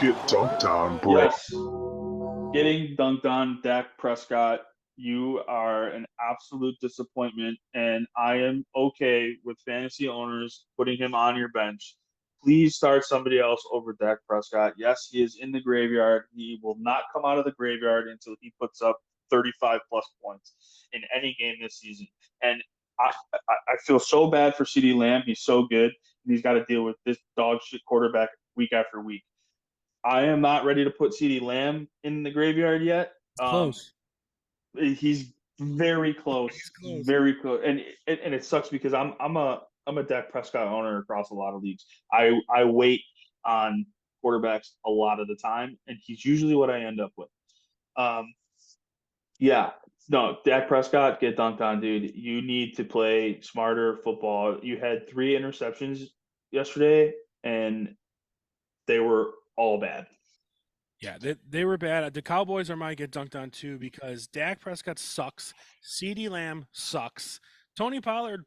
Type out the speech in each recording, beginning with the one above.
Get dunked on, bro. Yes. Getting dunked on, Dak Prescott, you are an absolute disappointment, and I am okay with fantasy owners putting him on your bench. Please start somebody else over Dak Prescott. Yes, he is in the graveyard. He will not come out of the graveyard until he puts up 35 plus points in any game this season. And I feel so bad for CeeDee Lamb. He's so good, and he's got to deal with this dog shit quarterback week after week. I am not ready to put CeeDee Lamb in the graveyard yet. Close. He's very He's close, close. very close, and it sucks because I'm a Dak Prescott owner across a lot of leagues. I wait on quarterbacks a lot of the time, and he's usually what I end up with. Um, yeah, no, Dak Prescott, get dunked on, dude. You need to play smarter football. You had 3 interceptions yesterday, and they were all bad. Yeah, they were bad. The Cowboys are my get dunked on too because Dak Prescott sucks. CeeDee Lamb sucks. Tony Pollard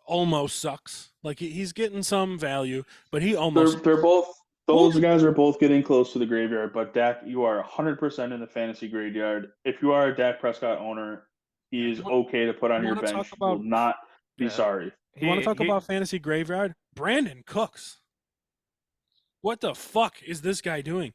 almost sucks. Like he's getting some value, but he almost. They're both those guys are both getting close to the graveyard. But Dak, you are 100% in the fantasy graveyard. If you are a Dak Prescott owner, he is okay to put on You your want to talk bench. about? Will not be sorry. You want to talk about fantasy graveyard? Brandon Cooks. What the fuck is this guy doing?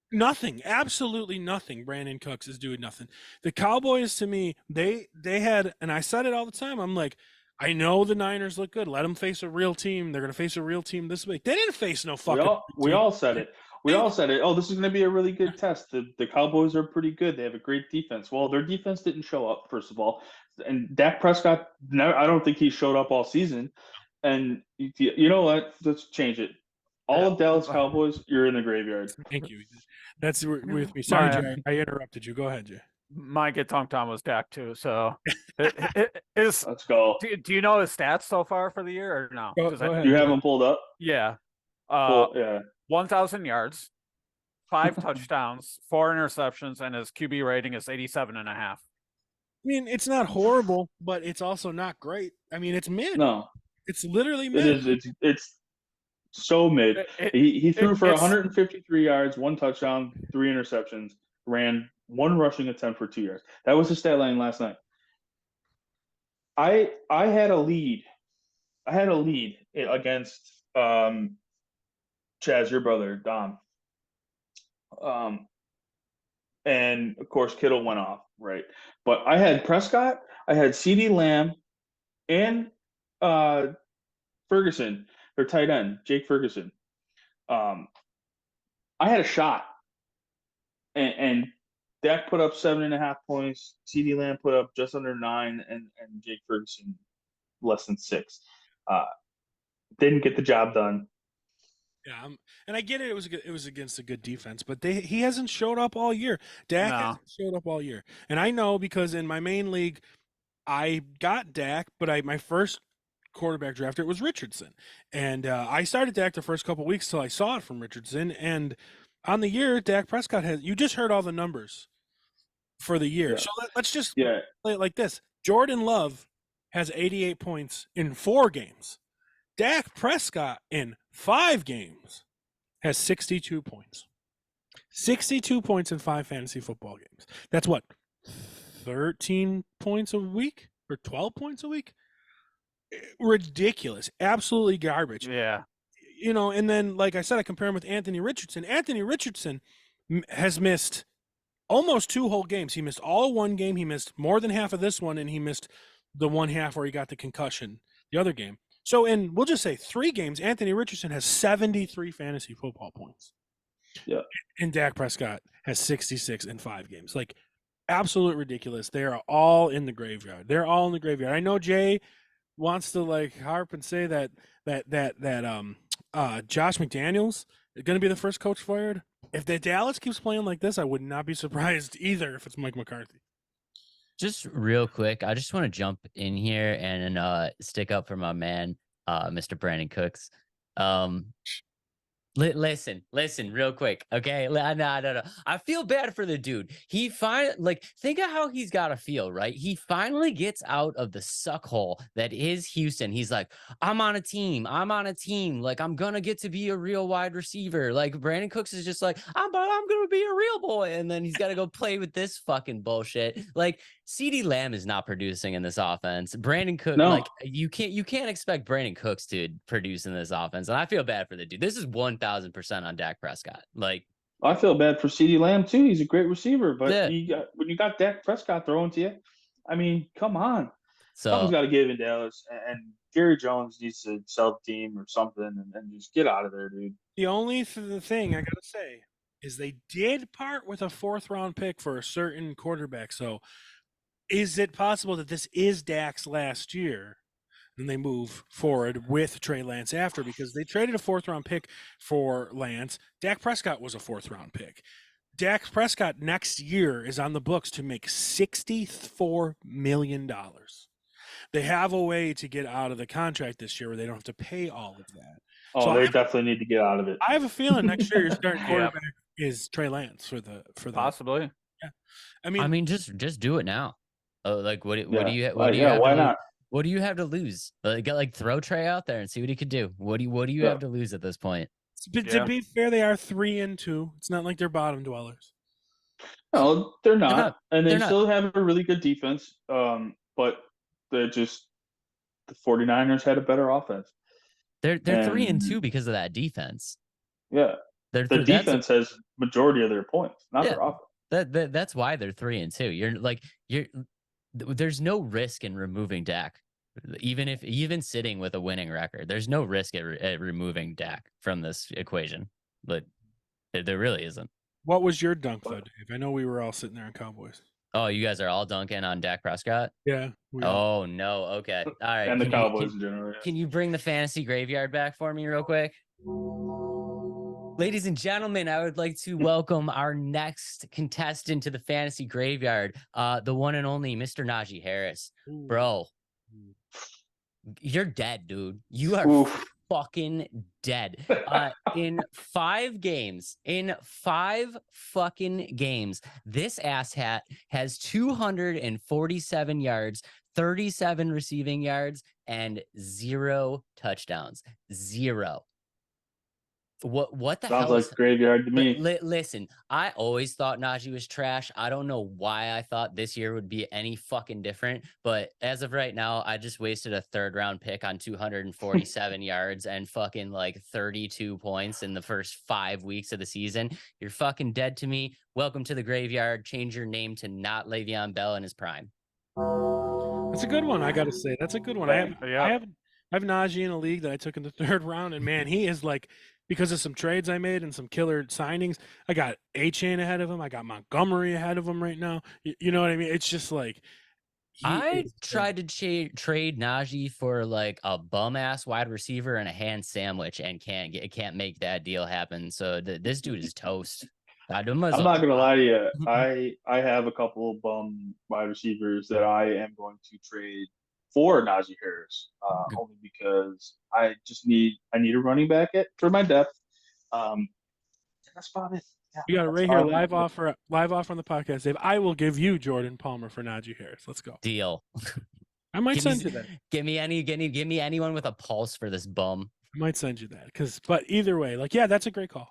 Nothing, absolutely nothing. Brandon Cooks is doing nothing. The Cowboys, to me, they had, and I said it all the time. I'm like, I know the Niners look good. Let them face a real team. They're going to face a real team this week. They didn't face no fucking. We all said it. We all said it. Oh, this is going to be a really good test. The Cowboys are pretty good. They have a great defense. Well, their defense didn't show up, first of all. And Dak Prescott, I don't think he showed up all season. And you know what? Let's change it. All of Dallas Cowboys, you're in the graveyard. Thank you. That's with me. Sorry, Jay. I interrupted you. Go ahead, Jay. My get dunked on was Dak too. So, let's go. Do you know his stats so far for the year or no? Go ahead. You have them pulled up? Yeah. 1,000 yards, 5 touchdowns, 4 interceptions, and his QB rating is 87.5. I mean, it's not horrible, but it's also not great. I mean, it's mid. No, it's literally mid. It's so mid. He threw for 153 yards, 1 touchdown, 3 interceptions, ran 1 rushing attempt for 2 yards. That was his stat line last night. I had a lead. I had a lead against Chaz, your brother, Dom. And of course Kittle went off, right? But I had Prescott, I had CeeDee Lamb, and Ferguson, their tight end, Jake Ferguson. I had a shot, and Dak put up 7.5 points. CeeDee Lamb put up just under 9, and Jake Ferguson less than 6. Didn't get the job done. Yeah, and I get it. It was against a good defense, but he hasn't showed up all year. Dak hasn't showed up all year, and I know because in my main league, I got Dak, but my first quarterback drafter was Richardson, and I started Dak the first couple weeks till I saw it from Richardson, and on the year, Dak Prescott has. You just heard all the numbers for the year, so let's just play it like this: Jordan Love has 88 points in 4 games. Dak Prescott in 5 games has 62 points. 62 points in 5 fantasy football games. That's what, 13 points a week or 12 points a week? Ridiculous. Absolutely garbage. Yeah. You know, and then, like I said, I compare him with Anthony Richardson. Anthony Richardson has missed almost 2 whole games. He missed all 1 game. He missed more than half of this one, and he missed the 1 half where he got the concussion the other game. So in, we'll just say 3 games, Anthony Richardson has 73 fantasy football points. Yeah. And Dak Prescott has 66 in 5 games. Like, absolute ridiculous. They are all in the graveyard. They're all in the graveyard. I know Jay wants to like harp and say that Josh McDaniels is going to be the first coach fired. If the Dallas keeps playing like this, I would not be surprised either if it's Mike McCarthy. Just real quick, I just want to jump in here and stick up for my man, Mr. Brandon Cooks. Listen, real quick, okay? No. I feel bad for the dude. He think of how he's got to feel, right? He finally gets out of the suck hole that is Houston. He's like, I'm on a team. Like, I'm gonna get to be a real wide receiver. Like, Brandon Cooks is just like, I'm gonna be a real boy, and then he's got to go play with this fucking bullshit. Like, CeeDee Lamb is not producing in this offense. Brandon Cooks, No. like, you can't expect Brandon Cooks to produce in this offense, and I feel bad for the dude. This is 1,000% on Dak Prescott. Like, I feel bad for CeeDee Lamb too. He's a great receiver, but Yeah. when you got Dak Prescott throwing to you, I mean, come on. Something's so got to give in Dallas, and Jerry Jones needs to sell the team or something and just get out of there, dude. The only thing I gotta say is they did part with a 4th-round pick for a certain quarterback. So, is it possible that this is Dak's last year, and they move forward with Trey Lance after? Because they traded a 4th-round pick for Lance. Dak Prescott was a 4th-round pick. Dak Prescott next year is on the books to make $64 million. They have a way to get out of the contract this year where they don't have to pay all of that. Oh, So they definitely need to get out of it. I have a feeling next year your starting quarterback is Trey Lance for the Possibly. I mean, just do it now. Like, what do you why not? What do you have to lose? Throw Trey out there and see what he could do. What do you have to lose at this point? to be fair, they are 3-2. It's not like they're bottom dwellers. No, they're not. And they They're not. still have a really good defense. But they're just the 49ers had a better offense. They're 3-2 because of that defense. Yeah. The defense has majority of their points, not their offense. That's why they're 3-2. There's no risk in removing Dak, even sitting with a winning record. There's no risk at removing Dak from this equation, but there really isn't. What was your dunk, though, Dave? I know we were all sitting there on Cowboys. Oh, you guys are all dunking on Dak Prescott? Yeah. Oh no. Okay. All right. And the Cowboys in general. Yeah. Can you bring the fantasy graveyard back for me real quick? Ladies and gentlemen, I would like to welcome our next contestant to the fantasy graveyard, the one and only Mr. Najee Harris. Bro, you're dead, dude. You are fucking dead. In 5 games, this asshat has 247 yards, 37 receiving yards, and 0 touchdowns. 0. What the hell? Sounds like graveyard to me. Listen, I always thought Najee was trash. I don't know why I thought this year would be any fucking different, but as of right now, I just wasted a 3rd-round pick on 247 yards and fucking 32 points in the first 5 weeks of the season. You're fucking dead to me. Welcome to the graveyard. Change your name to not Le'Veon Bell in his prime. That's a good one, I gotta say. That's a good one. I have Najee in a league that I took in the 3rd round, and man, he is because of some trades I made and some killer signings, I got A-Chain ahead of him. I got Montgomery ahead of him right now. You know what I mean? It's just I tried to trade Najee for a bum-ass wide receiver and a hand sandwich and can't make that deal happen. So this dude is toast. I'm not gonna lie to you. I have a couple of bum wide receivers that I am going to trade for Najee Harris, only because I need a running back for my depth. That's about it. Yeah, you got it right here, live off on the podcast, Dave. I will give you Jordan Palmer for Najee Harris. Let's go. Deal. I might send you that. Give me anyone with a pulse for this bum. I might send you that but either way, that's a great call.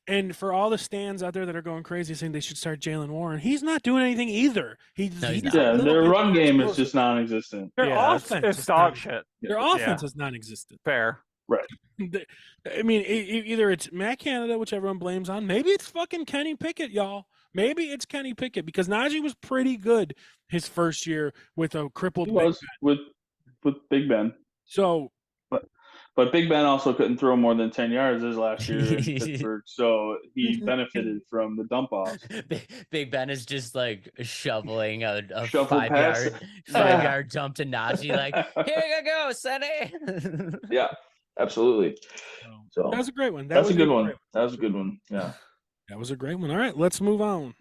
And for all the stands out there that are going crazy saying they should start Jaylen Warren, he's not doing anything either. He's not. Yeah, their run game is just non-existent. Their offense is dog shit. Their offense is non-existent. Fair. Right. I mean, either it's Matt Canada, which everyone blames on. Maybe it's fucking Kenny Pickett, y'all. Maybe it's Kenny Pickett because Najee was pretty good his first year with a crippled. He was with Big Ben. So. But Big Ben also couldn't throw more than 10 yards his last year in Pittsburgh, so he benefited from the dump offs. Big Ben is just shoveling a Shuffle 5-yard jump to Najee, here you go, Sonny. Yeah, absolutely. So that was a great one. That's a good one. That was a good one. Yeah. That was a great one. All right, let's move on.